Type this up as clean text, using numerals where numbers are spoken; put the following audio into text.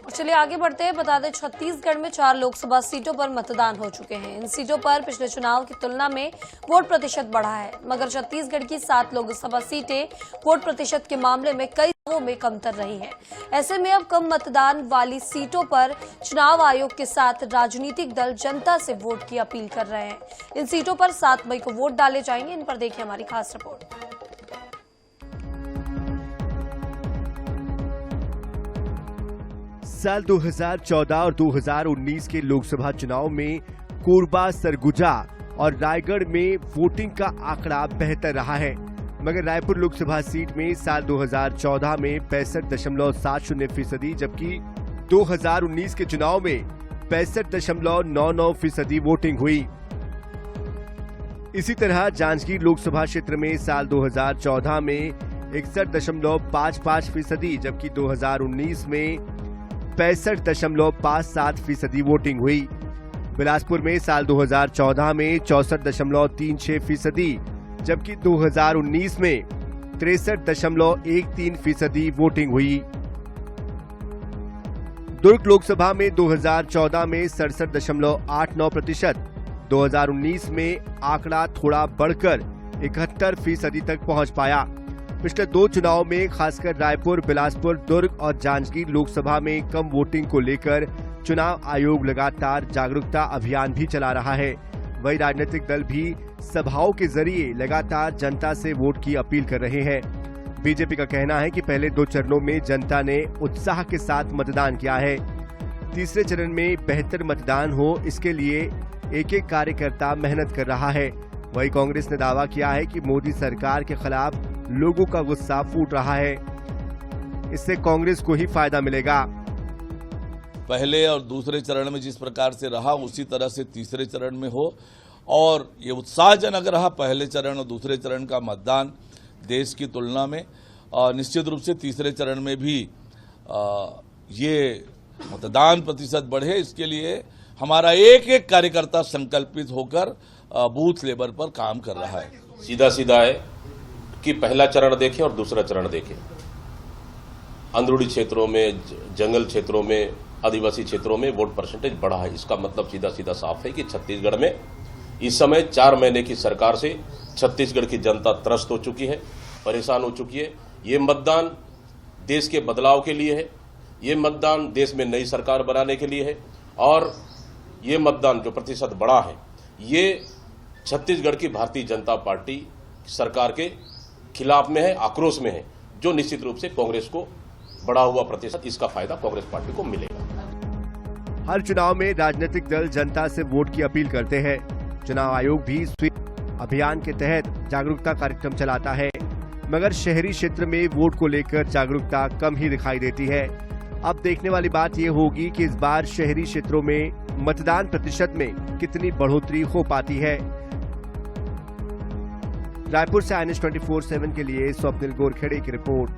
चलिए आगे बढ़ते हैं। बता दें छत्तीसगढ़ में 4 लोकसभा सीटों पर मतदान हो चुके हैं। इन सीटों पर पिछले चुनाव की तुलना में वोट प्रतिशत बढ़ा है, मगर छत्तीसगढ़ की 7 लोकसभा सीटें वोट प्रतिशत के मामले में कई दावों में कमतर रही हैं। ऐसे में अब कम मतदान वाली सीटों पर चुनाव आयोग के साथ राजनीतिक दल जनता से वोट की अपील कर रहे हैं। इन सीटों पर 7 मई को वोट डाले जाएंगे। इन पर देखिए हमारी खास रिपोर्ट। साल 2014 और 2019 के लोकसभा चुनाव में कोरबा, सरगुजा और रायगढ़ में वोटिंग का आंकड़ा बेहतर रहा है, मगर रायपुर लोकसभा सीट में साल 2014 में 65.70%, जबकि 2019 के चुनाव में 65.99% वोटिंग हुई। इसी तरह जांजगीर लोकसभा क्षेत्र में साल 2014 में 61.55%, जबकि 2019 में 65.57% वोटिंग हुई। बिलासपुर में साल 2014 में 64.36%, जबकि 2019 में 63.13% वोटिंग हुई। दुर्ग लोकसभा में 2014 में 67.89%, 2019 में आंकड़ा थोड़ा बढ़कर 71% तक पहुंच पाया। पिछले 2 चुनाव में खासकर रायपुर, बिलासपुर, दुर्ग और जांजगीर लोकसभा में कम वोटिंग को लेकर चुनाव आयोग लगातार जागरूकता अभियान भी चला रहा है। वही राजनीतिक दल भी सभाओं के जरिए लगातार जनता से वोट की अपील कर रहे हैं। बीजेपी का कहना है कि पहले 2 चरणों में जनता ने उत्साह के साथ मतदान किया है। तीसरे चरण में बेहतर मतदान हो, इसके लिए एक कार्यकर्ता मेहनत कर रहा है। वही कांग्रेस ने दावा किया है कि मोदी सरकार के खिलाफ लोगों का गुस्सा फूट रहा है, इससे कांग्रेस को ही फायदा मिलेगा। पहले और दूसरे चरण में जिस प्रकार से रहा उसी तरह से तीसरे चरण में हो, और ये उत्साहजनक रहा पहले चरण और दूसरे चरण का मतदान देश की तुलना में। निश्चित रूप से तीसरे चरण में भी ये मतदान प्रतिशत बढ़े, इसके लिए हमारा एक एक कार्यकर्ता संकल्पित होकर बूथ लेवल पर काम कर रहा है। सीधा सीधा है कि पहला चरण देखें और दूसरा चरण देखें। अंदरूनी क्षेत्रों में, जंगल क्षेत्रों में, आदिवासी क्षेत्रों में वोट परसेंटेज बढ़ा है। इसका मतलब सीधा सीधा साफ है कि छत्तीसगढ़ में इस समय 4 महीने की सरकार से छत्तीसगढ़ की जनता त्रस्त हो चुकी है, परेशान हो चुकी है। ये मतदान देश के बदलाव के लिए है, ये मतदान देश में नई सरकार बनाने के लिए है, और ये मतदान जो प्रतिशत बढ़ा है ये छत्तीसगढ़ की भारतीय जनता पार्टी सरकार के खिलाफ में है, आक्रोश में है, जो निश्चित रूप से कांग्रेस को बढ़ा हुआ प्रतिशत, इसका फायदा कांग्रेस पार्टी को मिलेगा। हर चुनाव में राजनीतिक दल जनता से वोट की अपील करते हैं। चुनाव आयोग भी स्वीप अभियान के तहत जागरूकता कार्यक्रम चलाता है, मगर शहरी क्षेत्र में वोट को लेकर जागरूकता कम ही दिखाई देती है। अब देखने वाली बात यह होगी कि इस बार शहरी क्षेत्रों में मतदान प्रतिशत में कितनी बढ़ोतरी हो पाती है। रायपुर से INS 24/7 के लिए स्वप्निल गोरखेड़े की रिपोर्ट।